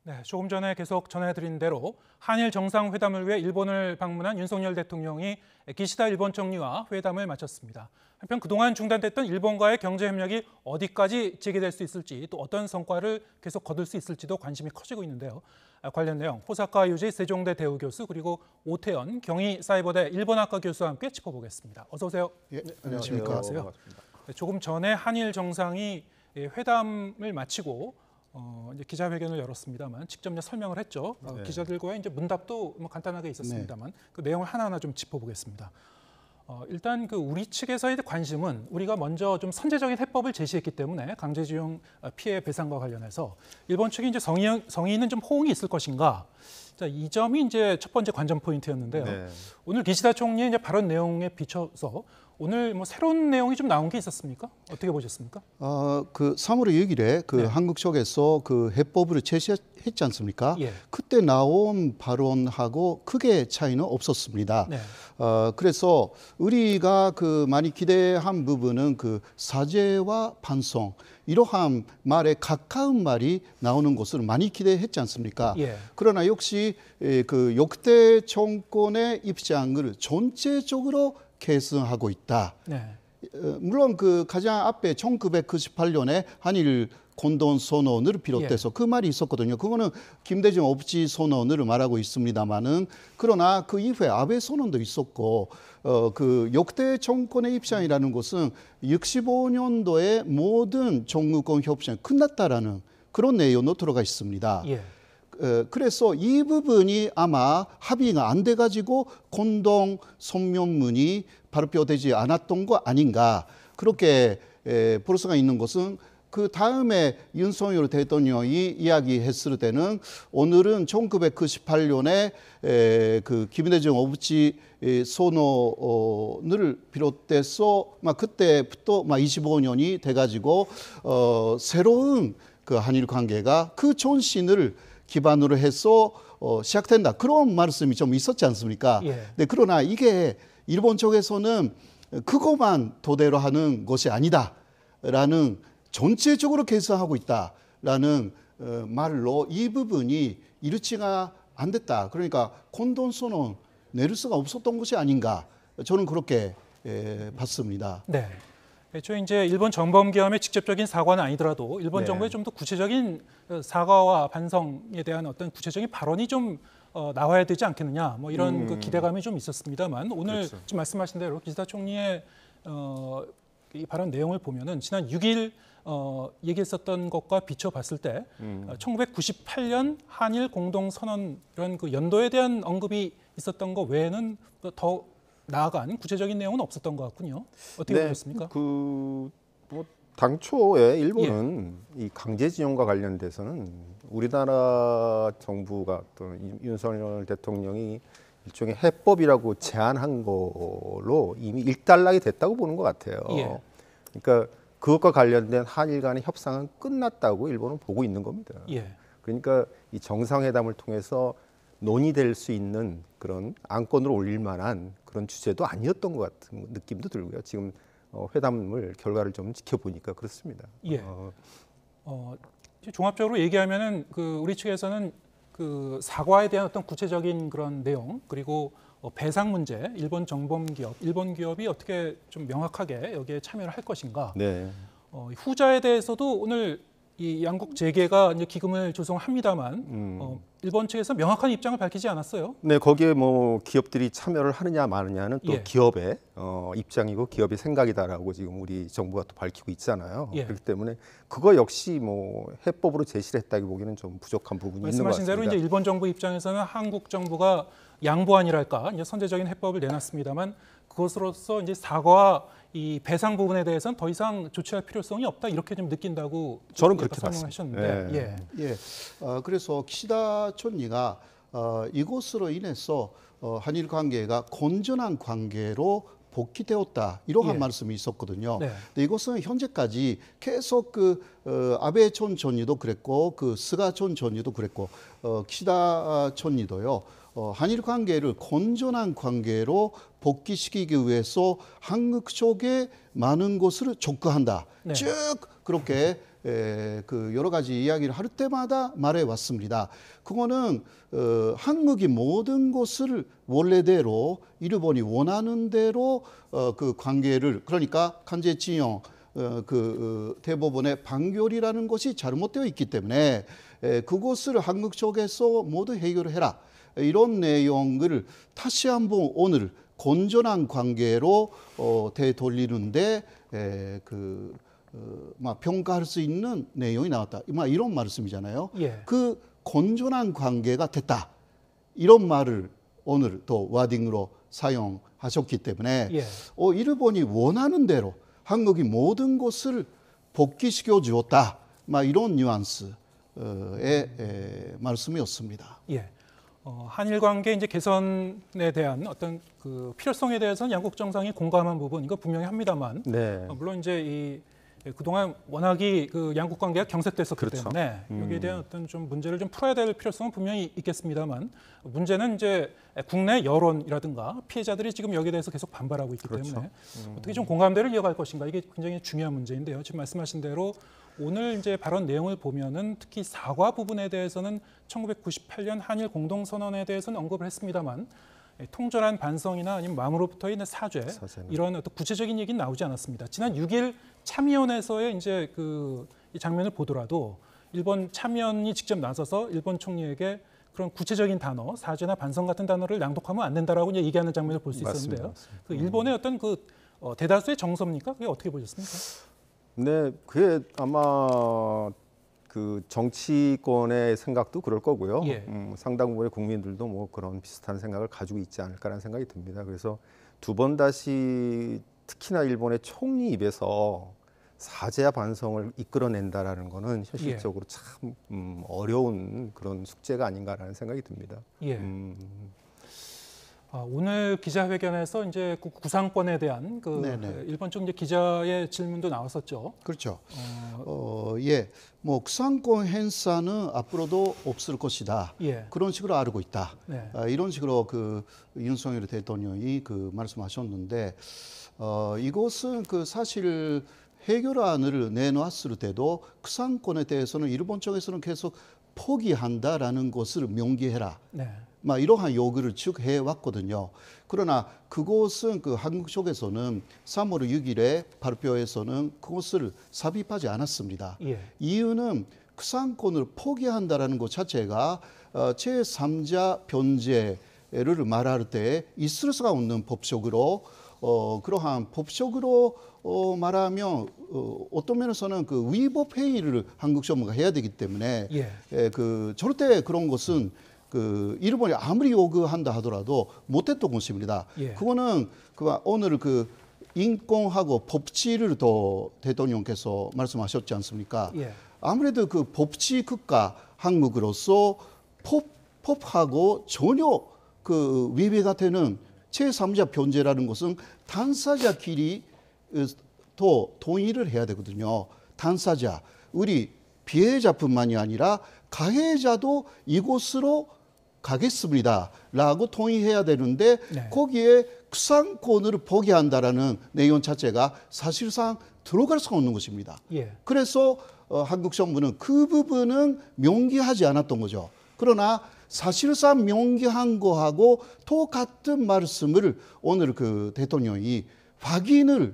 네, 조금 전에 계속 전해드린 대로 한일 정상회담을 위해 일본을 방문한 윤석열 대통령이 기시다 일본 총리와 회담을 마쳤습니다. 한편 그동안 중단됐던 일본과의 경제협력이 어디까지 재개될 수 있을지 또 어떤 성과를 계속 거둘 수 있을지도 관심이 커지고 있는데요. 관련 내용 호사카 유지 세종대 대우교수 그리고 오태연 경희사이버대 일본학과 교수와 함께 짚어보겠습니다. 어서 오세요. 예, 안녕하십니까. 조금 전에 한일 정상이 회담을 마치고 이제 기자회견을 열었습니다만 직접 설명을 했죠. 네. 기자들과의 이제 문답도 뭐 간단하게 있었습니다만 네. 그 내용을 하나하나 좀 짚어보겠습니다. 일단 그 우리 측에서의 관심은 우리가 먼저 좀 선제적인 해법을 제시했기 때문에 강제징용 피해 배상과 관련해서 일본 측이 이제 성의 있는 좀 호응이 있을 것인가. 자, 이 점이 이제 첫 번째 관전 포인트였는데요. 네. 오늘 기시다 총리의 이제 발언 내용에 비춰서 오늘 뭐 새로운 내용이 좀 나온 게 있었습니까? 어떻게 보셨습니까? 그 3월 6일에 그 네. 한국 쪽에서 그 해법을 제시했지 않습니까? 예. 그때 나온 발언하고 크게 차이는 없었습니다. 네. 그래서 우리가 그 많이 기대한 부분은 그 사죄와 반성 이러한 말에 가까운 말이 나오는 것을 많이 기대했지 않습니까? 예. 그러나 역시 그 역대 정권의 입장을 전체적으로 계승하고 있다. 네. 물론 그 가장 앞에 1998년에 한일 공동 선언을 비롯해서 그 말이 있었거든요. 그거는 김대중 업지 선언을 말하고 있습니다만은 그러나 그 이후에 아베 선언도 있었고 그 역대 정권의 입장이라는 것은 65년도에 모든 정무권 협상이 끝났다라는 그런 내용도 들어가 있습니다. 예. 그래서 이 부분이 아마 합의가 안 돼가지고 공동 성명문이 발표되지 않았던 거 아닌가 그렇게 볼 수가 있는 것은 그 다음에 윤석열 대통령이 이야기했을 때는 오늘은 1998년에 그 김대중 업지 선언을 비롯해서 그때부터 25년이 돼가지고 새로운 그 한일 관계가 그 전신을 기반으로 해서 시작된다. 그런 말씀이 좀 있었지 않습니까? 예. 네, 그러나 이게 일본 쪽에서는 그것만 토대로 하는 것이 아니다라는 전체적으로 개선하고 있다라는 말로 이 부분이 일치가 안 됐다. 그러니까 공동선언 내릴 수가 없었던 것이 아닌가. 저는 그렇게 봤습니다. 네. 애초에 이제 일본 정범기업의 직접적인 사과는 아니더라도 일본 네. 정부의 좀 더 구체적인 사과와 반성에 대한 어떤 구체적인 발언이 좀 나와야 되지 않겠느냐, 뭐 이런 그 기대감이 좀 있었습니다만 오늘 그렇죠. 지금 말씀하신 대로 기시다 총리의 이 발언 내용을 보면은 지난 6일 얘기했었던 것과 비춰봤을 때 1998년 한일 공동선언 이런 그 연도에 대한 언급이 있었던 것 외에는 더 나아간 구체적인 내용은 없었던 것 같군요. 어떻게 보셨습니까? 뭐 당초에 일본은 이 강제징용과 관련돼서는 우리나라 정부가 또 윤석열 대통령이 일종의 해법이라고 제안한 걸로 이미 일단락이 됐다고 보는 것 같아요. 예. 그러니까 그것과 관련된 한일 간의 협상은 끝났다고 일본은 보고 있는 겁니다. 예. 그러니까 이 정상회담을 통해서 논의될 수 있는 그런 안건으로 올릴 만한 그런 주제도 아니었던 것 같은 느낌도 들고요. 지금 회담을 결과를 좀 지켜보니까 그렇습니다. 예. 종합적으로 얘기하면은 그 우리 측에서는 그 사과에 대한 어떤 구체적인 그런 내용 그리고 배상 문제, 일본 정범기업, 일본 기업이 어떻게 좀 명확하게 여기에 참여를 할 것인가. 네. 후자에 대해서도 오늘 이 양국 재계가 이제 기금을 조성합니다만 일본 측에서 명확한 입장을 밝히지 않았어요. 네, 거기에 뭐 기업들이 참여를 하느냐 마느냐는 또 예. 기업의 입장이고 기업의 생각이다라고 지금 우리 정부가 또 밝히고 있잖아요. 예. 그렇기 때문에 그거 역시 뭐 해법으로 제시를 했다기 보기에는 좀 부족한 부분이 있는 것 말씀하신 같습니다. 대로 이제 일본 정부 입장에서는 한국 정부가 양보안이랄까 이제 선제적인 해법을 내놨습니다만 그것으로서 이제 사과와 이 배상 부분에 대해서는 더 이상 조치할 필요성이 없다 이렇게 좀 느낀다고 저는 그렇게 설명하셨는데, 봤습니다. 예. 예. 그래서 기시다 총리가 이것으로 인해서 한일 관계가 건전한 관계로 복귀되었다 이러한 예. 말씀이 있었거든요. 네. 근데 이것은 현재까지 계속 그 아베 전 총리도 그랬고 그 스가 전 총리도 그랬고 기시다 총리도요. 한일 관계를 건전한 관계로 복귀시키기 위해서 한국 쪽에 많은 것을 촉구한다. 네. 쭉 그렇게 그 여러 가지 이야기를 할 때마다 말해 왔습니다. 그거는 한국이 모든 것을 원래대로 일본이 원하는 대로 그 관계를 그러니까 강제징용 대법원의 판결이라는 것이 잘못되어 있기 때문에 그것을 한국 쪽에서 모두 해결을 해라. 이런 내용을 다시 한번 오늘 건전한 관계로 되돌리는데 평가할 수 있는 내용이 나왔다. 이런 말씀이잖아요. 예. 그 건전한 관계가 됐다. 이런 말을 오늘 또 와딩으로 사용하셨기 때문에 예. 일본이 원하는 대로 한국이 모든 것을 복귀시켜 주었다. 이런 뉘앙스의 말씀이었습니다. 예. 한일 관계 이제 개선에 대한 어떤 그 필요성에 대해서는 양국 정상이 공감한 부분 이거 분명히 합니다만 네. 물론 이제 그동안 워낙이 그 양국 관계가 경색됐었기 그렇죠. 때문에 여기에 대한 어떤 좀 문제를 좀 풀어야 될 필요성은 분명히 있겠습니다만 문제는 이제 국내 여론이라든가 피해자들이 지금 여기에 대해서 계속 반발하고 있기 그렇죠. 때문에 어떻게 좀 공감대를 이어갈 것인가 이게 굉장히 중요한 문제인데요. 지금 말씀하신 대로 오늘 이제 발언 내용을 보면은 특히 사과 부분에 대해서는 1998년 한일 공동선언에 대해서는 언급을 했습니다만 통절한 반성이나 아니면 마음으로부터의 사죄 이런 어떤 구체적인 얘기는 나오지 않았습니다. 지난 6일 참의원에서의 이제 이 장면을 보더라도 일본 참의원이 직접 나서서 일본 총리에게 그런 구체적인 단어, 사죄나 반성 같은 단어를 낭독하면 안 된다라고 이제 얘기하는 장면을 볼 수 있었는데요. 맞습니다. 그 일본의 어떤 대다수의 정서입니까? 그게 어떻게 보셨습니까? 네, 그게 아마 그 정치권의 생각도 그럴 거고요. 예. 상당 부분의 국민들도 뭐 그런 비슷한 생각을 가지고 있지 않을까라는 생각이 듭니다. 그래서 두 번 다시 특히나 일본의 총리 입에서 사죄와 반성을 이끌어낸다라는 거는 현실적으로 참 어려운 그런 숙제가 아닌가라는 생각이 듭니다. 예. 오늘 기자회견에서 이제 구상권에 대한 일본 쪽 이제 기자의 질문도 나왔었죠. 그렇죠. 예, 구상권 행사는 앞으로도 없을 것이다. 예. 그런 식으로 알고 있다. 네. 이런 식으로 윤석열 대통령이 말씀하셨는데 이것은 이것을 해결안을 내놓았을 때도 구상권에 대해서는 일본 쪽에서는 계속 포기한다라는 것을 명기해라. 네. 이러한 요구를 쭉 해왔거든요. 그러나 그것은 한국 쪽에서는 3월 6일에 발표에서는 그것을 삽입하지 않았습니다. 예. 이유는 구상권을 포기한다라는 것 자체가 제3자 변제를 말할 때 있을 수가 없는 법적으로 그러한 법적으로 말하면 어떤 면에서는 위법 행위를 한국 정부가 해야 되기 때문에 절대 그런 것은 일본이 아무리 요구한다 하더라도 못했던 것입니다. 예. 그거는 오늘 인권하고 법치를 또 대통령께서 말씀하셨지 않습니까? 예. 아무래도 법치 국가 한국으로서 법하고 전혀 위배가 되는 제3자 변제라는 것은 당사자끼리 또 동의를 해야 되거든요. 당사자, 우리 피해자뿐만이 아니라 가해자도 이곳으로 가겠습니다라고 동의해야 되는데 거기에 구상권을 포기한다라는 내용 자체가 사실상 들어갈 수가 없는 것입니다. 예. 그래서 한국 정부는 그 부분은 명기하지 않았던 거죠. 그러나 사실상 명기한 거하고 똑같은 말씀을 오늘 대통령이 확인을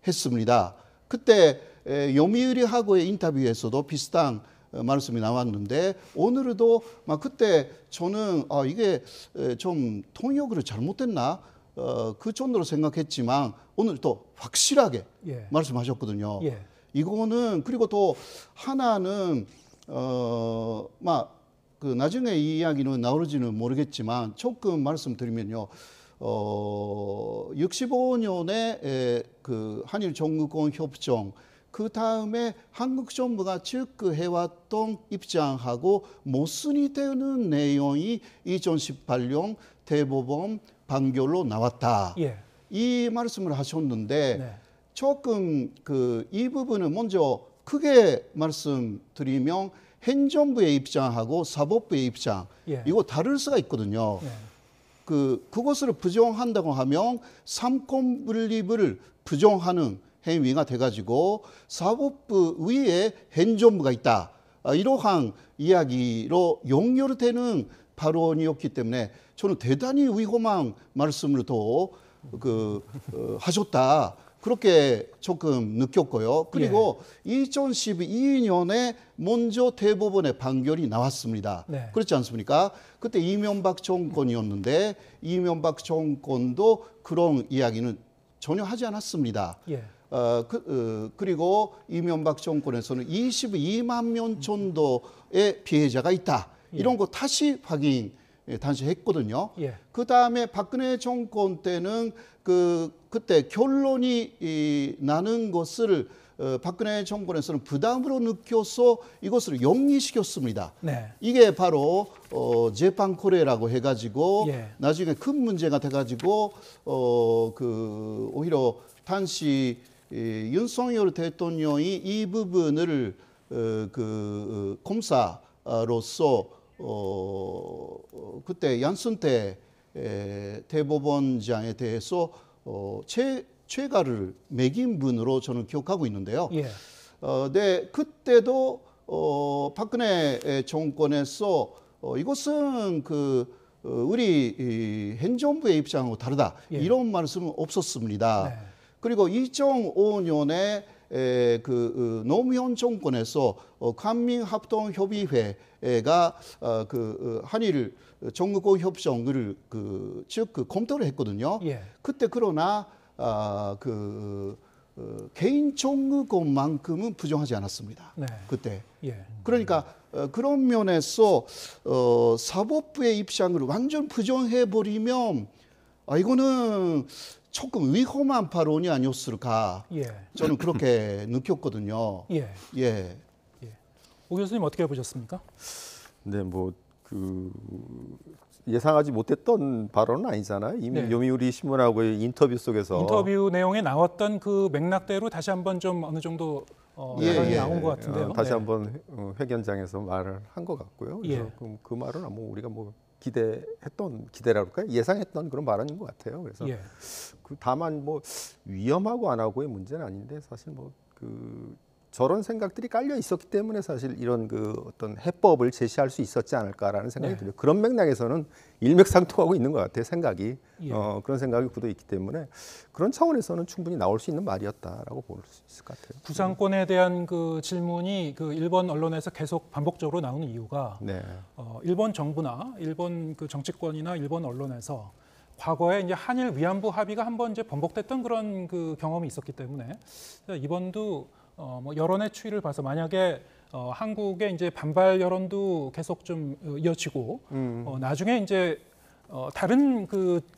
했습니다. 그때 요미우리하고의 인터뷰에서도 비슷한 말씀이 나왔는데 오늘도 그때 저는 이게 좀 통역으로 잘못됐나 그 정도로 생각했지만 오늘 또 확실하게 말씀하셨거든요. 이거는 그리고 또 하나는 나중에 이 이야기는 나올지는 모르겠지만 조금 말씀드리면요. 65년에 한일 정부권 협정 그 다음에 한국 정부가 해왔던 입장하고 모순이 되는 내용이 2018년 대법원 판결로 나왔다. 이 말씀을 하셨는데 조금 이 부분은 먼저 크게 말씀드리면 행정부의 입장하고 사법부의 입장 이거 다를 수가 있거든요. 그것을 부정한다고 하면 삼권 분립을 부정하는 행위가 돼가지고 사법부 위에 행정부가 있다. 이러한 이야기로 연결되는 발언이었기 때문에 저는 대단히 위험한 말씀을 또 하셨다. 그렇게 조금 느꼈고요. 그리고 2012년에 먼저 대법원의 판결이 나왔습니다. 네. 그렇지 않습니까? 그때 이명박 정권이었는데 이명박 정권도 그런 이야기는 전혀 하지 않았습니다. 예. 그리고 이명박 정권에서는 22만 명 정도의 피해자가 있다. 이런 거 다시 확인 당시 했거든요. 예. 그 다음에 박근혜 정권 때는 그때 결론이 나는 것을 박근혜 정권에서는 부담으로 느껴서 이것을 영리시켰습니다. 네. 이게 바로 재판 코레라고 해가지고 예. 나중에 큰 문제가 돼가지고 오히려 당시 윤석열 대통령이 이 부분을 검사로서 그때 양승태 대법원장에 대해서 최가를 매긴 분으로 저는 기억하고 있는데요. 예. 네, 그때도 박근혜 정권에서 이것은 우리 행정부의 입장하고 다르다. 예. 이런 말씀은 없었습니다. 네. 그리고 2005년에 노무현 정권에서 한민합동협의회가 한일 정국고 협정을 검토를 했거든요. 예. 그때 그러나 개인 정국권만큼은 부정하지 않았습니다. 네. 그때. 예. 그러니까 그런 면에서 사법부의 입장을 완전 부정해 버리면 이거는 조금 위험한 발언이 아니었을까. 예. 저는 그렇게 느꼈거든요. 예. 예. 오 교수님 어떻게 보셨습니까? 네, 예상하지 못했던 발언은 아니잖아요. 이미 네. 요미우리 신문하고의 인터뷰 속에서 인터뷰 내용에 나왔던 그 맥락대로 다시 한번 좀 어느 정도 발언이 나온 것 같은데요. 다시 네. 한번 회견장에서 말을 한 것 같고요. 그래서 예. 그 말은 우리가 기대라고 할까요? 예상했던 그런 발언인 것 같아요. 그래서 예. 다만 위험하고 안 하고의 문제는 아닌데 사실 저런 생각들이 깔려 있었기 때문에 사실 이런 어떤 해법을 제시할 수 있었지 않을까라는 생각이 네. 들어요. 그런 맥락에서는 일맥상통하고 있는 것 같아요. 생각이 예. 그런 생각이 굳어 있기 때문에 그런 차원에서는 충분히 나올 수 있는 말이었다라고 볼 수 있을 것 같아요. 구상권에 대한 그 질문이 일본 언론에서 계속 반복적으로 나오는 이유가 네. 일본 정부나 일본 정치권이나 일본 언론에서 과거에 이제 한일 위안부 합의가 한번 이제 번복됐던 그런 경험이 있었기 때문에 이번도 여론의 추이를 봐서 만약에 한국의 이제 반발 여론도 계속 좀 이어지고 나중에 이제 다른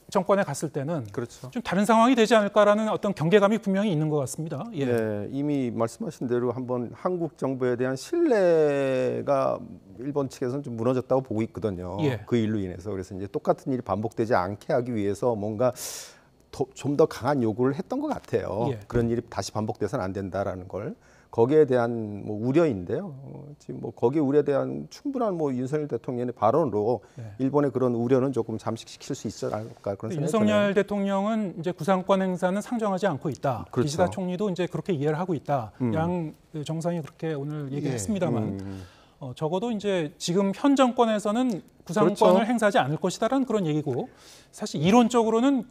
정권에 갔을 때는 그렇죠. 좀 다른 상황이 되지 않을까라는 어떤 경계감이 분명히 있는 것 같습니다. 예. 네, 이미 말씀하신 대로 한번 한국 정부에 대한 신뢰가 일본 측에서는 좀 무너졌다고 보고 있거든요. 예. 그 일로 인해서 그래서 이제 똑같은 일이 반복되지 않게 하기 위해서 뭔가 좀 더 강한 요구를 했던 것 같아요. 예. 그런 일이 다시 반복돼서는 안 된다라는 걸. 거기에 대한 우려인데요. 지금 거기에 우려에 대한 충분한 윤석열 대통령의 발언으로 네. 일본의 그런 우려는 조금 잠식시킬 수 있지 않을까 그런 생각이 윤석열 드네요. 대통령은 이제 구상권 행사는 상정하지 않고 있다. 그렇죠. 기시다 총리도 이제 그렇게 이해를 하고 있다. 양 정상이 그렇게 오늘 얘기했습니다만 적어도 이제 지금 현 정권에서는 구상권을 그렇죠. 행사하지 않을 것이다라는 그런 얘기고 사실 이론적으로는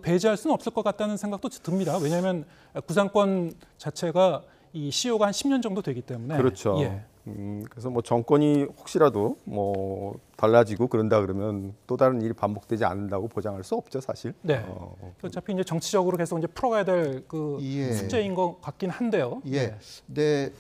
배제할 수는 없을 것 같다는 생각도 듭니다. 왜냐하면 구상권 자체가 이 시효가 한 10년 정도 되기 때문에 그렇죠. 예. 그래서 정권이 혹시라도 달라지고 그런다 그러면 또 다른 일이 반복되지 않는다고 보장할 수 없죠, 사실. 네. 어차피 이제 정치적으로 계속 이제 풀어가야 될 예. 숙제인 것 같긴 한데요. 예. 네.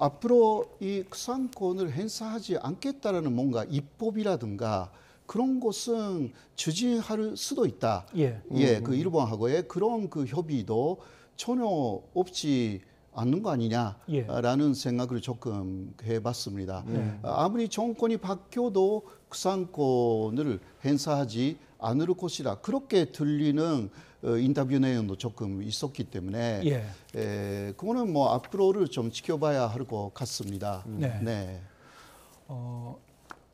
앞으로 이 구상권을 행사하지 않겠다라는 뭔가 입법이라든가 그런 것은 추진할 수도 있다. 예. 예. 일본하고의 그런 협의도 전혀 없지 않는 거 아니냐라는 생각을 조금 해봤습니다. 아무리 정권이 바뀌어도 구상권을 행사하지 않을 것이라 그렇게 들리는 인터뷰 내용도 조금 있었기 때문에 그거는 앞으로를 좀 지켜봐야 할 것 같습니다. 네. 네.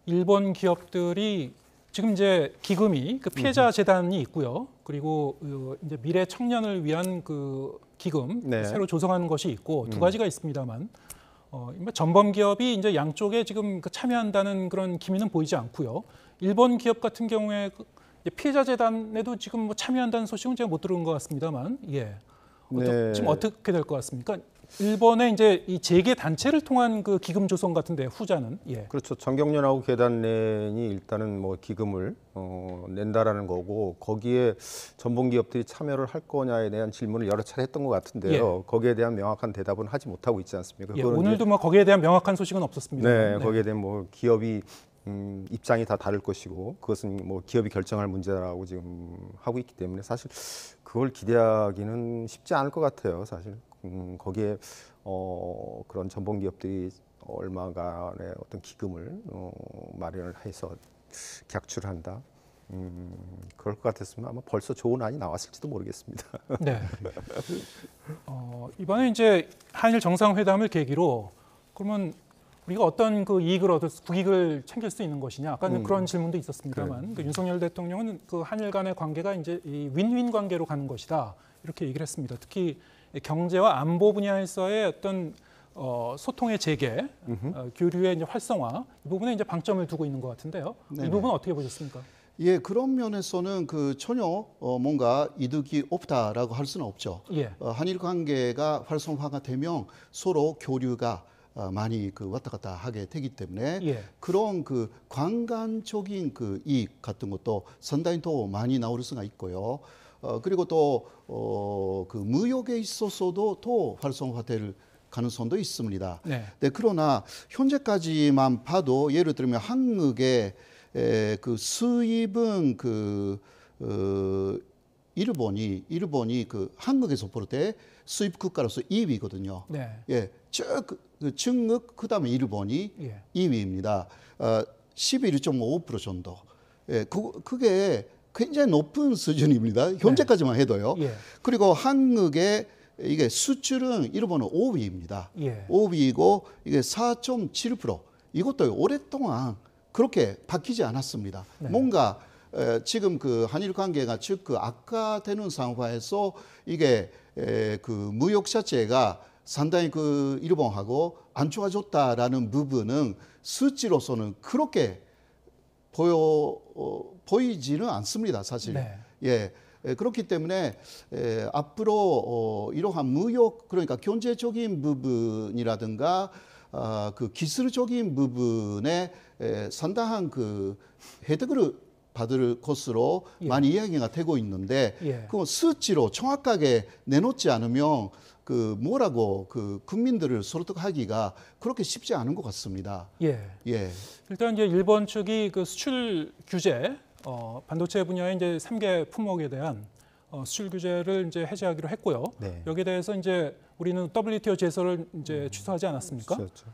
일본 기업들이 지금 이제 기금이 피해자 재단이 있고요. 그리고 이제 미래 청년을 위한 그 기금 네. 새로 조성하는 것이 있고 두 가지가 있습니다만 전범 기업이 이제 양쪽에 지금 참여한다는 그런 기미는 보이지 않고요. 일본 기업 같은 경우에 피해자 재단에도 지금 참여한다는 소식은 제가 못 들은 것 같습니다만, 예. 네. 지금 어떻게 될 것 같습니까? 일본의 이제 이 재계 단체를 통한 그 기금 조성 같은데 후자는, 예. 그렇죠. 정경련하고 계단련이 일단은 뭐 기금을 낸다라는 거고, 거기에 전범 기업들이 참여를 할 거냐에 대한 질문을 여러 차례 했던 것 같은데요. 거기에 대한 명확한 대답은 하지 못하고 있지 않습니까? 예, 그거는 오늘도 뭐 거기에 대한 명확한 소식은 없었습니다. 네, 거기에 대한 뭐 기업이 입장이 다 다를 것이고, 그것은 뭐 기업이 결정할 문제라고 지금 하고 있기 때문에 사실 그걸 기대하기는 쉽지 않을 것 같아요. 사실 거기에 그런 전범 기업들이 얼마간의 어떤 기금을 마련을 해서 객출한다. 그럴 것 같았으면 아마 벌써 좋은 안이 나왔을지도 모르겠습니다. 네. 이번에 이제 한일 정상회담을 계기로 그러면 우리가 어떤 그 이익을 국익을 챙길 수 있는 것이냐? 아까는 그런 질문도 있었습니다만 그 윤석열 대통령은 그 한일 간의 관계가 이제 이 윈윈 관계로 가는 것이다 이렇게 얘기를 했습니다. 특히 경제와 안보 분야에서의 어떤 소통의 재개, 교류의 이제 활성화 이 부분에 이제 방점을 두고 있는 것 같은데요. 네네. 이 부분 어떻게 보셨습니까? 예, 그런 면에서는 그 전혀 뭔가 이득이 없다라고 할 수는 없죠. 예. 한일 관계가 활성화가 되면 서로 교류가 많이 그 왔다 갔다 하게 되기 때문에 예. 그런 그 관광적인 그 이익 같은 것도 상당히 더 많이 나올 수가 있고요. 그리고 또 그 무역에 있어서도 더 활성화될 가능성도 있습니다. 네. 네, 그러나 현재까지만 봐도 예를 들면 한국의 그 수입은 일본이 그 한국에서 볼 때 수입 국가로서 2위거든요. 네. 예, 그 중국 그다음에 일본이 예. 2위입니다. 11.5% 정도. 예, 그게 굉장히 높은 수준입니다. 현재까지만 해도요. 예. 그리고 한국의 이게 수출은 일본은 5위입니다. 예. 5위이고 이게 4.7%. 이것도 오랫동안 그렇게 바뀌지 않았습니다. 네. 뭔가 지금 그 한일 관계가 즉 그 악화되는 상황에서 이게 그 무역 자체가 상당히 그 일본하고 안 좋아졌다라는 부분은 수치로서는 그렇게 보이지는 않습니다, 사실. 네. 예. 그렇기 때문에 앞으로 이러한 무역 그러니까 경제적인 부분이라든가 그 기술적인 부분에 상당한 그 혜택을 받을 것으로 예. 많이 이야기가 되고 있는데 예. 그 수치로 정확하게 내놓지 않으면 그 뭐라고 그 국민들을 설득하기가 그렇게 쉽지 않은 것 같습니다. 예. 예. 일단 이제 일본 측이 그 수출 규제, 반도체 분야의 이제 3개 품목에 대한 수출 규제를 이제 해제하기로 했고요. 네. 여기에 대해서 이제 우리는 WTO 제소를 이제 취소하지 않았습니까? 그렇죠.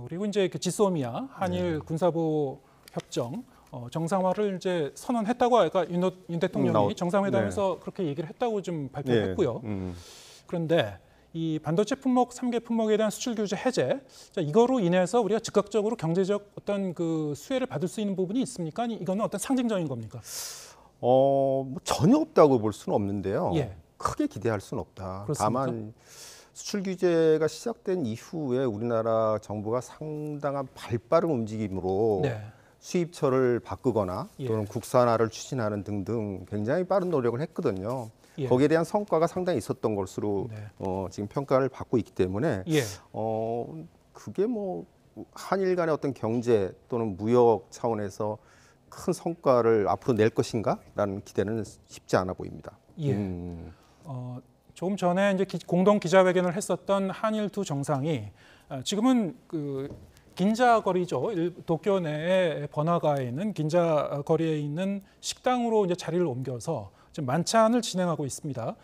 그리고 이제 그 지소미아 한일 군사보호 협정 정상화를 이제 선언했다고 아까 윤 대통령이 정상회담에서 그렇게 얘기를 했다고 좀 발표했고요. 그런데 이 반도체 품목 3개 품목에 대한 수출 규제 해제, 자, 이거로 인해서 우리가 즉각적으로 경제적 어떤 그 수혜를 받을 수 있는 부분이 있습니까? 아니, 이거는 어떤 상징적인 겁니까? 뭐 전혀 없다고 볼 수는 없는데요. 예. 크게 기대할 수는 없다. 그렇습니까? 다만 수출 규제가 시작된 이후에 우리나라 정부가 상당한 발빠른 움직임으로 네. 수입처를 바꾸거나 예. 또는 국산화를 추진하는 등등 굉장히 빠른 노력을 했거든요. 예. 거기에 대한 성과가 상당히 있었던 것으로 네. 지금 평가를 받고 있기 때문에 예. 그게 뭐 한일 간의 어떤 경제 또는 무역 차원에서 큰 성과를 앞으로 낼 것인가라는 기대는 쉽지 않아 보입니다. 예. 조금 전에 이제 공동 기자회견을 했었던 한일 두 정상이 지금은 그 긴자 거리죠. 도쿄 내의 번화가에 있는 긴자 거리에 있는 식당으로 이제 자리를 옮겨서 지금 만찬을 진행하고 있습니다.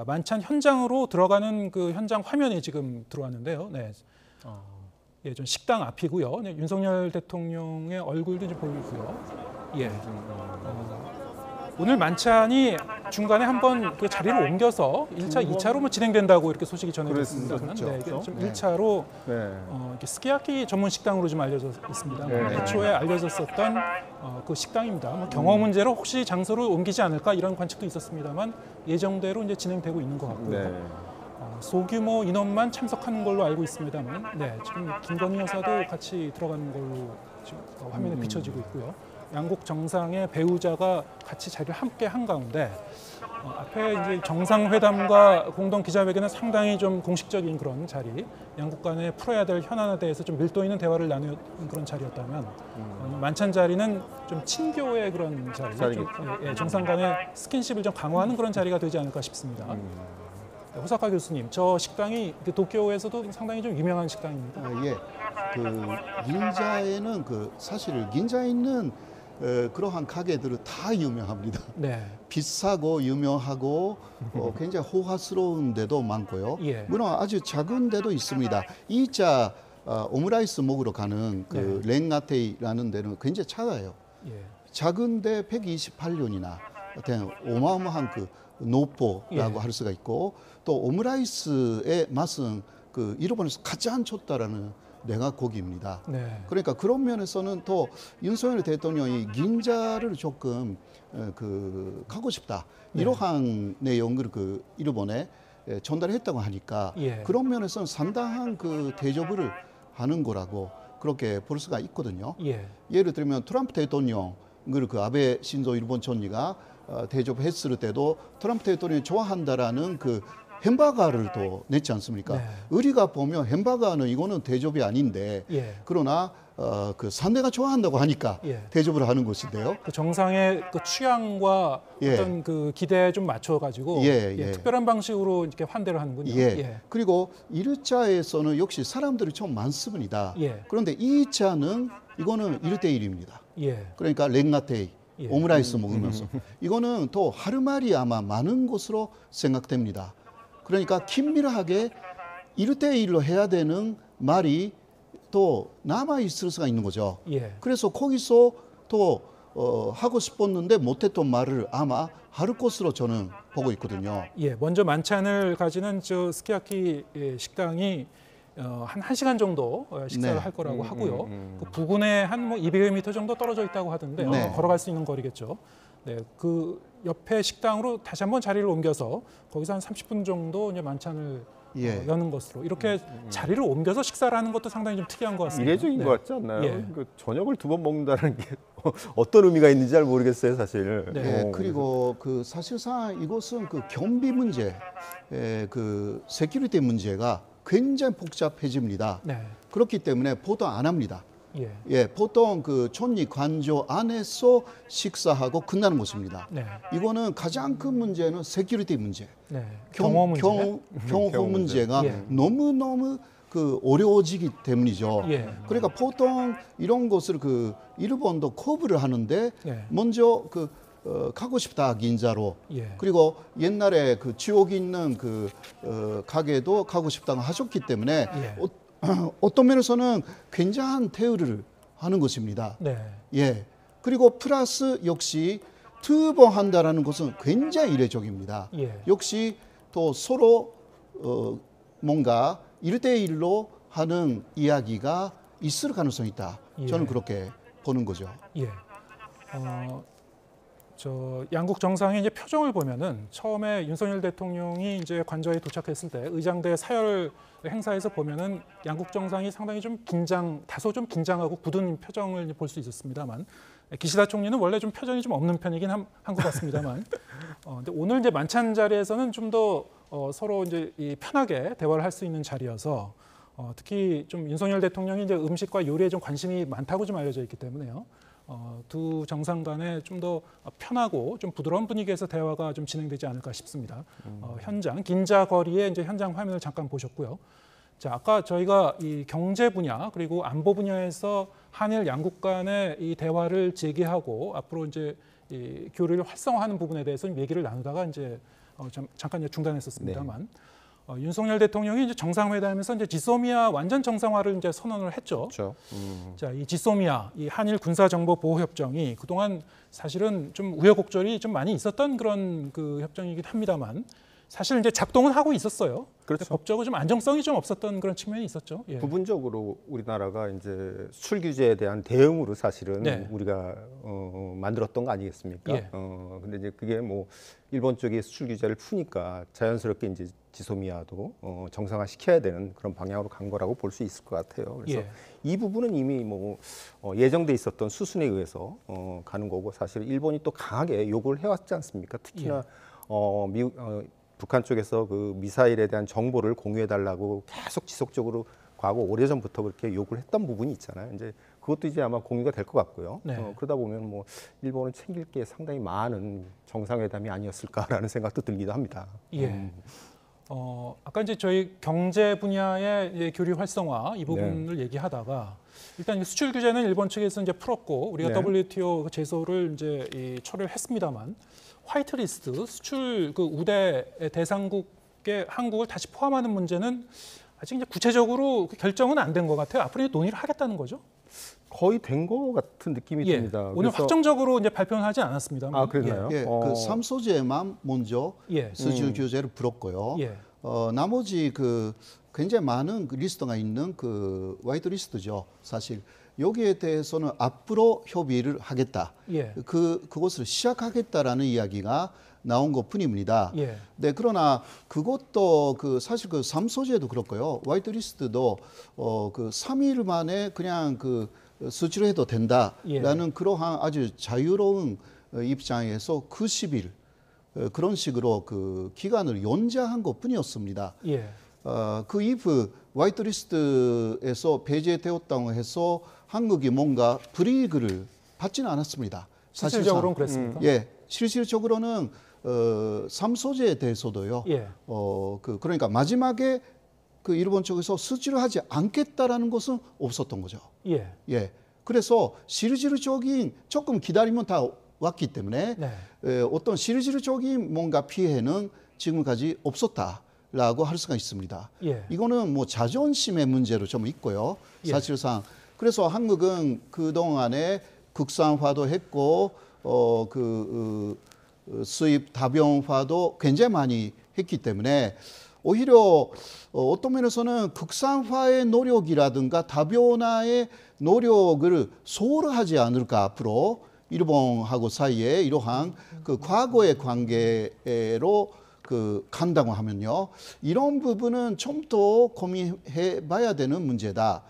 만찬 현장으로 들어가는 그 현장 화면이 지금 들어왔는데요. 네. 예, 좀 식당 앞이고요. 네, 윤석열 대통령의 얼굴도 좀 보이고요. 예. 오늘 만찬이 중간에 한번 그 자리를 옮겨서 1차, 2차로 뭐 진행된다고 이렇게 소식이 전해졌습니다. 그랬었죠. 네, 이게 좀 1차로 네. 이렇게 스키야키 전문 식당으로 좀 알려져 있습니다. 네. 애초에 알려졌었던 그 식당입니다. 뭐 경호 문제로 혹시 장소를 옮기지 않을까 이런 관측도 있었습니다만 예정대로 이제 진행되고 있는 것 같고요. 네. 소규모 인원만 참석하는 걸로 알고 있습니다만, 네, 지금 김건희 여사도 같이 들어가는 걸로 지금 화면에 비춰지고 있고요. 양국 정상의 배우자가 같이 자리를 함께 한 가운데 앞에 이제 정상회담과 공동 기자회견은 상당히 좀 공식적인 그런 자리, 양국 간에 풀어야 될 현안에 대해서 좀 밀도 있는 대화를 나누는 그런 자리였다면 만찬 자리는 좀 친교의 그런 자리, 좀, 정상 간의 스킨십을 좀 강화하는 그런 자리가 되지 않을까 싶습니다. 호사카 교수님, 저 식당이 도쿄에서도 상당히 좀 유명한 식당입니다. 예, 그 긴자에는 사실 긴자에 있는 그러한 가게들은 다 유명합니다. 네, 비싸고 유명하고 굉장히 호화스러운 데도 많고요. 예. 물론 아주 작은 데도 있습니다. 2차 오므라이스 먹으러 가는 그 랭가테이라는 데는 굉장히 작아요. 예, 작은데 128년이나 어마어마한 그 노포라고 할 수가 있고 또 오므라이스의 맛은 그 일본에서 가장 좋다라는 내가 고기입니다. 네, 그러니까 그런 면에서는 또 윤석열 대통령이 긴자를 조금 가고 싶다 이러한 내용을 그 일본에 전달했다고 하니까 예. 그런 면에서는 상당한 그 대접을 하는 거라고 그렇게 볼 수가 있거든요. 예, 예를 들면 트럼프 대통령을 그 아베 신조 일본 총리가 대접했을 때도 트럼프 대통령이 좋아한다라는 그 햄버거를 또 냈지 않습니까? 네. 우리가 보면 햄버거는 이거는 대접이 아닌데 예. 그러나 그 상대가 좋아한다고 하니까 예. 대접을 하는 것인데요. 그 정상의 그 취향과 예. 어떤 그 기대에 좀 맞춰가지고 예. 특별한 방식으로 이렇게 환대를 하는군요. 예. 그리고 1차에서는 역시 사람들이 좀 많습니다. 예. 그런데 2차는 이거는 1대1입니다. 예. 그러니까 랭가테이, 예. 오므라이스 먹으면서 이거는 또 하루말이 아마 많은 것으로 생각됩니다. 그러니까 긴밀하게 1대1로 해야 되는 말이 또 남아 있을 수가 있는 거죠. 예. 그래서 거기서 또 하고 싶었는데 못했던 말을 아마 할 것으로 저는 보고 있거든요. 예. 먼저 만찬을 가지는 저 스키야키 식당이 한 1시간 정도 식사를 네. 할 거라고 하고요. 그 부근에 한 뭐 200m 정도 떨어져 있다고 하던데 네. 걸어갈 수 있는 거리겠죠. 네. 그 옆에 식당으로 다시 한번 자리를 옮겨서 거기서 한 30분 정도 이제 만찬을 예. 여는 것으로 이렇게 자리를 옮겨서 식사를 하는 것도 상당히 좀 특이한 것 같습니다. 이례적인 네. 것 같지 않나요? 예. 그 저녁을 2번 먹는다는 게 어떤 의미가 있는지 잘 모르겠어요, 사실. 네. 그리고 그 사실상 이것은 그 경비 문제, 그 세큐리티 문제가 굉장히 복잡해집니다. 네. 그렇기 때문에 보통 안 합니다. 예. 보통 그 촌리 관저 안에서 식사하고 끝나는 것입니다. 네. 이거는 가장 큰 문제는 세큐리티 문제, 네. 경호 문제. 경호 경호 문제. 문제가 예. 너무너무 그 어려워지기 때문이죠. 예. 그러니까 보통 이런 것을 그 일본도 커브를 하는데 네. 먼저 가고 싶다 긴자로. 예. 그리고 옛날에 그 지옥 있는 그 가게도 가고 싶다고 하셨기 때문에 예. 어떤 면에서는 굉장한 대우를 하는 것입니다. 네. 예. 그리고 플러스 역시 2번 한다라는 것은 굉장히 이례적입니다. 예. 역시 또 서로 뭔가 1대1로 하는 이야기가 있을 가능성이 있다. 예. 저는 그렇게 보는 거죠. 예. 저 양국 정상의 이제 표정을 보면은 처음에 윤석열 대통령이 이제 관저에 도착했을 때 의장대 사열 행사에서 보면은 양국 정상이 상당히 좀 다소 좀 긴장하고 굳은 표정을 볼 수 있었습니다만 기시다 총리는 원래 좀 표정이 좀 없는 편이긴 한 것 같습니다만 근데 오늘 이제 만찬 자리에서는 좀 더 서로 이제 편하게 대화를 할 수 있는 자리여서 특히 좀 윤석열 대통령이 이제 음식과 요리에 좀 관심이 많다고 좀 알려져 있기 때문에요. 두 정상 간에 좀 더 편하고 좀 부드러운 분위기에서 대화가 좀 진행되지 않을까 싶습니다. 현장 긴자 거리의 이제 현장 화면을 잠깐 보셨고요. 자, 아까 저희가 이 경제 분야 그리고 안보 분야에서 한일 양국 간의 이 대화를 재개하고 앞으로 이제 이 교류를 활성화하는 부분에 대해서 좀 얘기를 나누다가 이제 잠깐 이제 중단했었습니다만 윤석열 대통령이 이제 정상회담에서 이제 지소미아 완전 정상화를 이제 선언을 했죠. 그렇죠. 자, 이 지소미아, 이 한일 군사정보보호협정이 그동안 사실은 좀 우여곡절이 좀 많이 있었던 그런 그 협정이긴 합니다만 사실 이제 작동은 하고 있었어요. 그렇죠. 법적으로 좀 안정성이 좀 없었던 그런 측면이 있었죠. 예. 부분적으로 우리나라가 이제 수출 규제에 대한 대응으로 사실은 네. 우리가 만들었던 거 아니겠습니까? 예. 근데 이제 그게 뭐 일본 쪽이 수출 규제를 푸니까 자연스럽게 이제 지소미아도 정상화 시켜야 되는 그런 방향으로 간 거라고 볼 수 있을 것 같아요. 그래서 예. 이 부분은 이미 뭐 예정돼 있었던 수순에 의해서 가는 거고 사실 일본이 또 강하게 요구를 해왔지 않습니까? 특히나 북한 쪽에서 그 미사일에 대한 정보를 공유해 달라고 계속 지속적으로 과거 오래전부터 그렇게 요구를 했던 부분이 있잖아요. 이제 그것도 이제 아마 공유가 될 것 같고요. 네. 그러다 보면 뭐 일본은 챙길 게 상당히 많은 정상회담이 아니었을까라는 생각도 들기도 합니다. 예. 아까 이제 저희 경제 분야의 이제 교류 활성화 이 부분을 얘기하다가 일단 이 수출 규제는 일본 측에서 이제 풀었고 우리가 네. WTO 제소를 이제 철회했습니다만 화이트리스트 수출 그 우대 대상국의 한국을 다시 포함하는 문제는 아직 이제 구체적으로 그 결정은 안 된 것 같아요. 앞으로 논의를 하겠다는 거죠. 거의 된 것 같은 느낌이 예. 듭니다. 오늘 그래서- 확정적으로 이제 발표는 하지 않았습니다만. 아, 그랬나요? 예, 그 3소재만 먼저 예. 수출 규제를 풀었고요. 예. 나머지 그 굉장히 많은 그 리스트가 있는 그 화이트 리스트죠. 사실 여기에 대해서는 앞으로 협의를 하겠다. 예. 그것을 시작하겠다라는 이야기가 나온 것뿐입니다. 예. 네, 그러나 그것도 그 사실 그 3소재도 그렇고요. 화이트 리스트도 그 3일 만에 그냥 그 수출해도 된다라는 그러한 아주 자유로운 입장에서 90일 그런 식으로 그 기간을 연장한 것뿐이었습니다. 예. 그 이후 화이트리스트에서 배제되었다고 해서 한국이 뭔가 불이익을 받지는 않았습니다. 실질적으로는 그랬습니까? 예, 실질적으로는 3소재에 대해서도요. 예. 그러니까 마지막에 그 일본 쪽에서 수주를 하지 않겠다라는 것은 없었던 거죠. 예. 예. 그래서 실질적인 조금 기다리면 다 왔기 때문에 네. 어떤 실질적인 뭔가 피해는 지금까지 없었다라고 할 수가 있습니다. 예. 이거는 뭐 자존심의 문제로 좀 있고요. 예. 사실상 그래서 한국은 그 동안에 국산화도 했고 수입 다변화도 굉장히 많이 했기 때문에 오히려 어떤 면에서는 국산화의 노력이라든가 다변화의 노력을 소홀하지 않을까 앞으로 일본하고 사이에 이러한 그 과거의 관계로 그 간다고 하면요. 이런 부분은 좀 더 고민해 봐야 되는 문제다.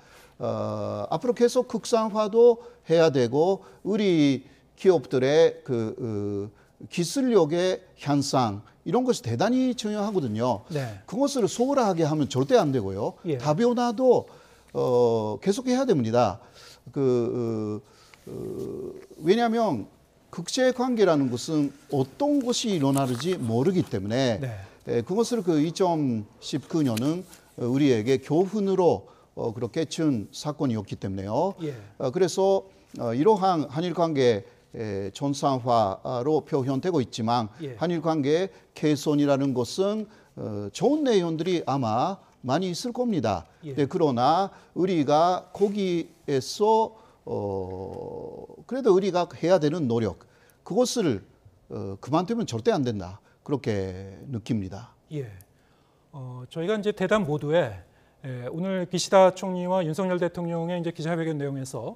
앞으로 계속 국산화도 해야 되고 우리 기업들의 그 기술력의 향상 이런 것이 대단히 중요하거든요. 네. 그것을 소홀하게 하면 절대 안 되고요. 예. 다변화도 계속해야 됩니다. 왜냐하면 국제 관계라는 것은 어떤 것이 일어나는지 모르기 때문에 네. 그것을 그 2019년은 우리에게 교훈으로 그렇게 준 사건이었기 때문에요. 예. 그래서 이러한 한일 관계 전상화로 표현되고 있지만 예. 한일 관계 개선이라는 것은 좋은 내용들이 아마 많이 있을 겁니다. 예. 네, 그러나 우리가 거기에서 그래도 우리가 해야 되는 노력 그것을 그만두면 절대 안 된다. 그렇게 느낍니다. 예. 저희가 이제 대담 모두에 오늘 기시다 총리와 윤석열 대통령의 이제 기자회견 내용에서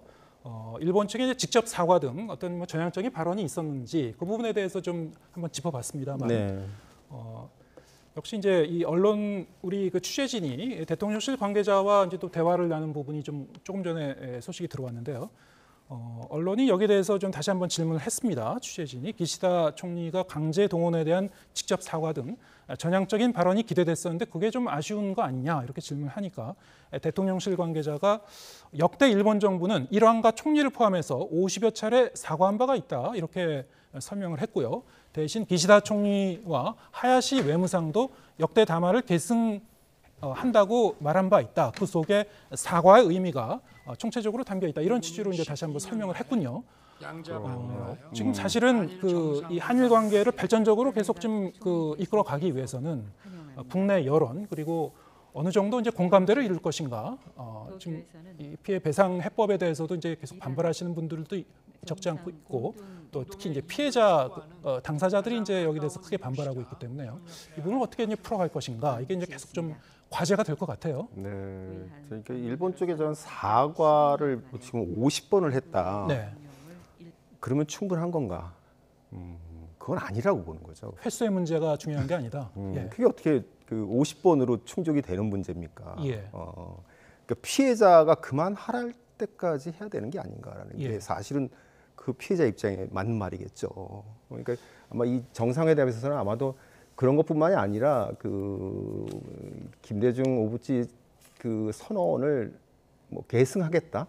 일본 측에 이제 직접 사과 등 어떤 뭐 전향적인 발언이 있었는지 그 부분에 대해서 좀 한번 짚어봤습니다만 네. 역시 이제 이 언론 우리 그 취재진이 대통령실 관계자와 이제 또 대화를 나눈 부분이 좀 조금 전에 소식이 들어왔는데요. 언론이 여기에 대해서 좀 다시 한번 질문을 했습니다. 취재진이 기시다 총리가 강제 동원에 대한 직접 사과 등 전향적인 발언이 기대됐었는데 그게 좀 아쉬운 거 아니냐 이렇게 질문하니까 대통령실 관계자가 역대 일본 정부는 일왕과 총리를 포함해서 50여 차례 사과한 바가 있다 이렇게 설명을 했고요. 대신 기시다 총리와 하야시 외무상도 역대 담화를 계승한다고 말한 바 있다. 그 속에 사과의 의미가 총체적으로 담겨 있다. 이런 취지로 이제 다시 한번 설명을 했군요. 지금 사실은 그 이 한일 관계를 발전적으로 계속 좀 그 이끌어가기 위해서는 국내 여론 그리고 어느 정도 이제 공감대를 이룰 것인가. 지금 이 피해 배상 해법에 대해서도 이제 계속 반발하시는 분들도 적지 않고 있고 또 특히 이제 피해자 당사자들이 이제 여기 대해서 크게 반발하고 있기 때문에요. 이 부분을 어떻게 이제 풀어갈 것인가 이게 이제 계속 좀 과제가 될 것 같아요. 네, 그러니까 일본 쪽에 저는 사과를 지금 50번을 했다. 네. 그러면 충분한 건가? 그건 아니라고 보는 거죠. 횟수의 문제가 중요한 게 아니다. 예. 그게 어떻게 그 50번으로 충족이 되는 문제입니까? 예. 그러니까 피해자가 그만할 때까지 해야 되는 게 아닌가라는 예. 게 사실은 그 피해자 입장에 맞는 말이겠죠. 그러니까 아마 이 정상회담에서는 아마도 그런 것뿐만이 아니라 그 김대중 오부치 그 선언을 뭐 계승하겠다.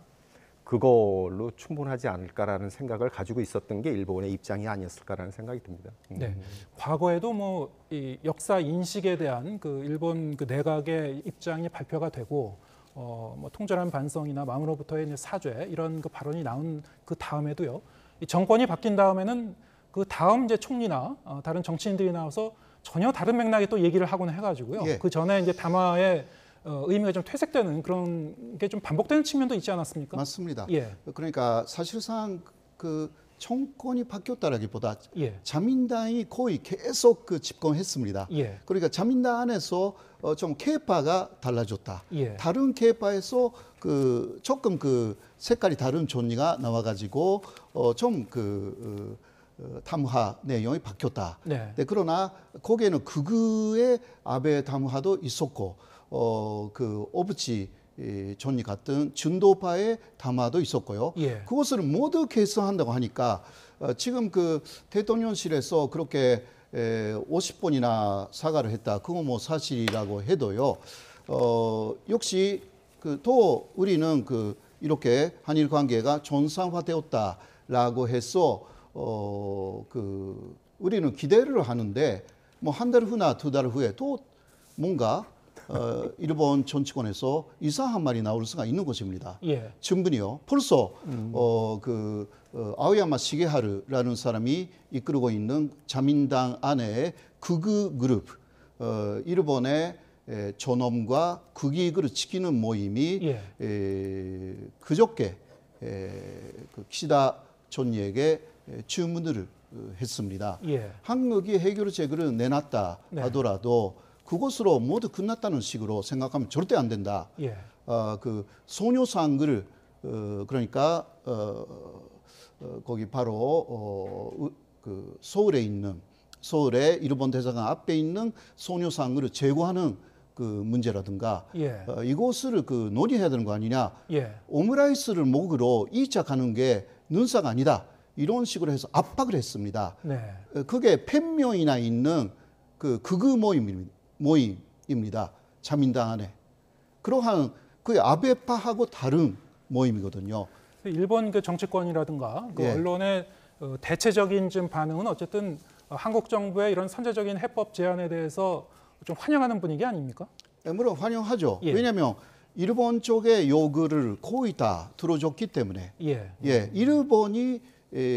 그걸로 충분하지 않을까라는 생각을 가지고 있었던 게 일본의 입장이 아니었을까라는 생각이 듭니다. 네. 과거에도 뭐 이 역사 인식에 대한 그 일본 그 내각의 입장이 발표가 되고 뭐 통절한 반성이나 마음으로부터의 이제 사죄 이런 그 발언이 나온 그 다음에도요. 이 정권이 바뀐 다음에는 그 다음 이제 총리나 다른 정치인들이 나와서 전혀 다른 맥락의 또 얘기를 하곤 해가지고요. 예. 그 전에 이제 담화의 의미가 좀 퇴색되는 그런 게 좀 반복되는 측면도 있지 않았습니까? 맞습니다. 예. 그러니까 사실상 그 정권이 바뀌었다라기보다 예. 자민당이 거의 계속 그 집권했습니다. 예. 그러니까 자민당 안에서 좀 케이파가 달라졌다. 예. 다른 케이파에서 그 조금 그 색깔이 다른 존리가 나와가지고 좀 그 담화 내용이 바뀌었다. 네. 네, 그러나 거기에는 극우의 아베 담화도 있었고 그 오부치 존리 같은 중도파의 담화도 있었고요. 예. 그것을 모두 개선한다고 하니까 지금 그 대통령실에서 그렇게 50번이나 사과를 했다. 그거 뭐 사실이라고 해도요. 역시 그 또 우리는 그 이렇게 한일 관계가 정상화되었다라고 해서 그 우리는 기대를 하는데 뭐 한 달 후나 두 달 후에 또 뭔가 일본 정치권에서 이상한 말이 나올 수가 있는 것입니다. 예. 충분히요. 벌써 아오야마 시게하르라는 사람이 이끌고 있는 자민당 안에 극우 그룹, 일본의 존엄과 국익을 지키는 모임이 예. 그저께 그 키시다 총리에게 주문을 했습니다. 예. 한국이 해결책을 내놨다 네. 하더라도 그것으로 모두 끝났다는 식으로 생각하면 절대 안 된다. 예. 그 소녀상을 그러니까 거기 바로 그 서울에 있는 서울의 일본 대사관 앞에 있는 소녀상을 제거하는 그 문제라든가 예. 이것을 그 논의해야 되는 거 아니냐. 예. 오므라이스를 먹으러 2차 가는 게 눈사가 아니다. 이런 식으로 해서 압박을 했습니다. 네. 그게 팬명이나 있는 그 극우 모임입니다. 자민당 안에. 그러한 그 아베파하고 다른 모임이거든요. 일본 그 정치권이라든가 그 예. 언론의 대체적인 좀 반응은 어쨌든 한국 정부의 이런 선제적인 해법 제안에 대해서 좀 환영하는 분위기 아닙니까? 물론 환영하죠. 예. 왜냐하면 일본 쪽의 요구를 거의 다 들어줬기 때문에. 예. 예, 일본이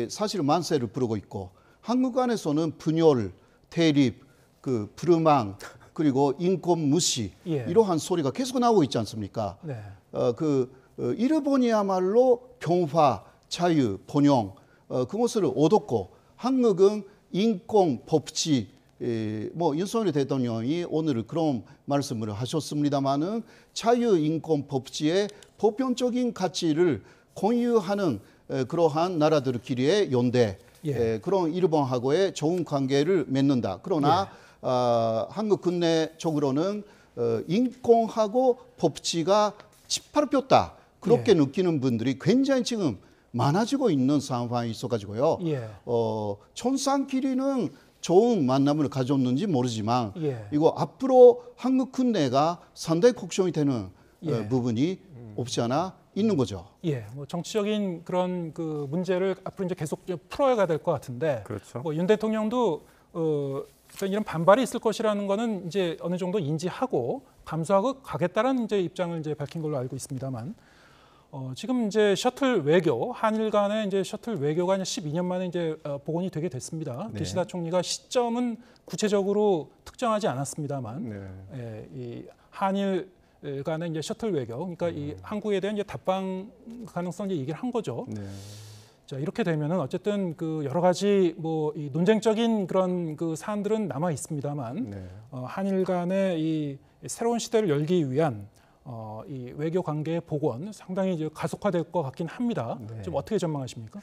사실 만세를 부르고 있고 한국 안에서는 분열, 대립, 그 불망 그리고 인권 무시 예. 이러한 소리가 계속 나오고 있지 않습니까? 네. 일본이야말로 평화, 자유, 번영 그것을 얻었고 한국은 인권, 법치 뭐 윤석열 대통령이 오늘 그런 말씀을 하셨습니다마는 자유, 인권, 법치의 보편적인 가치를 공유하는 그러한 나라들끼리의 연대 예. 그런 일본하고의 좋은 관계를 맺는다. 그러나 한국 국내적으로는 인권하고 법치가 짓밟혔다. 그렇게 예. 느끼는 분들이 굉장히 지금 많아지고 있는 상황이 있어가지고요. 예. 천상끼리는 좋은 만남을 가졌는지 모르지만 예. 이거 앞으로 한국 국내가 상당히 걱정이 되는 예. 부분이 없지 않아 있는 거죠. 예, 뭐 정치적인 그런 그 문제를 앞으로 이제 계속 좀 풀어야 될 것 같은데, 그렇죠. 뭐 윤 대통령도 어떤 이런 반발이 있을 것이라는 거는 이제 어느 정도 인지하고 감수하고 가겠다라는 이제 입장을 이제 밝힌 걸로 알고 있습니다만, 지금 이제 셔틀 외교, 한일 간의 이제 셔틀 외교가 이제 12년 만에 이제 복원이 되게 됐습니다. 네. 기시다 총리가 시점은 구체적으로 특정하지 않았습니다만, 네. 예, 이 한일 간의 이제 셔틀 외교, 그러니까 이 한국에 대한 이제 답방 가능성 이제 얘기를 한 거죠. 네. 자, 이렇게 되면은 어쨌든 그 여러 가지 뭐 이 논쟁적인 그런 그 사안들은 남아 있습니다만, 네. 한일 간의 이 새로운 시대를 열기 위한 이 외교 관계의 복원 상당히 이제 가속화될 것 같긴 합니다. 네. 좀 어떻게 전망하십니까?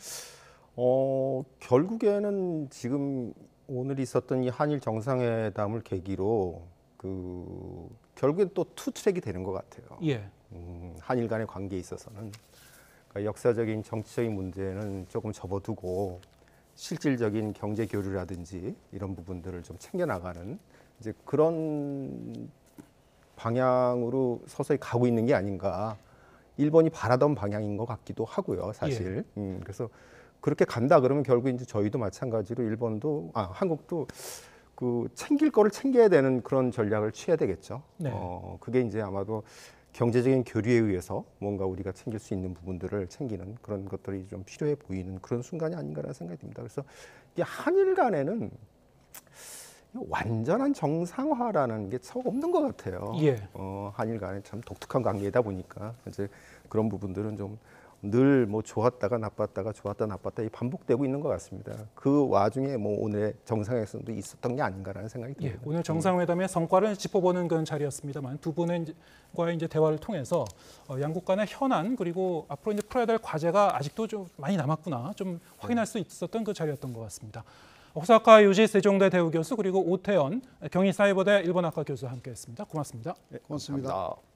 결국에는 지금 오늘 있었던 이 한일 정상회담을 계기로 결국엔 또 투 트랙이 되는 것 같아요. 예, 한일 간의 관계에 있어서는 그러니까 역사적인 정치적인 문제는 조금 접어두고 실질적인 경제 교류라든지 이런 부분들을 좀 챙겨나가는 이제 그런 방향으로 서서히 가고 있는 게 아닌가. 일본이 바라던 방향인 것 같기도 하고요, 사실. 그래서 그렇게 간다 그러면 결국 이제 저희도 마찬가지로 한국도 그 챙길 거를 챙겨야 되는 그런 전략을 취해야 되겠죠. 네. 그게 이제 아마도 경제적인 교류에 의해서 뭔가 우리가 챙길 수 있는 부분들을 챙기는 그런 것들이 좀 필요해 보이는 그런 순간이 아닌가라는 생각이 듭니다. 그래서 이게 한일 간에는 완전한 정상화라는 게 참 없는 것 같아요. 예. 한일 간에 참 독특한 관계이다 보니까 이제 그런 부분들은 좀 늘 뭐 좋았다가 나빴다가 좋았다 나빴다 이 반복되고 있는 것 같습니다. 그 와중에 뭐 오늘의 정상회담도 있었던 게 아닌가라는 생각이 예, 듭니다. 오늘 정상회담의 성과를 짚어보는 그런 자리였습니다만 두 분과의 이제 대화를 통해서 양국 간의 현안 그리고 앞으로 이제 풀어야 될 과제가 아직도 좀 많이 남았구나 좀 확인할 수 있었던 그 자리였던 것 같습니다. 호사카 유지 세종대 대우 교수 그리고 오태연 경희사이버대 일본학과 교수와 함께했습니다. 고맙습니다. 네, 고맙습니다. 감사합니다.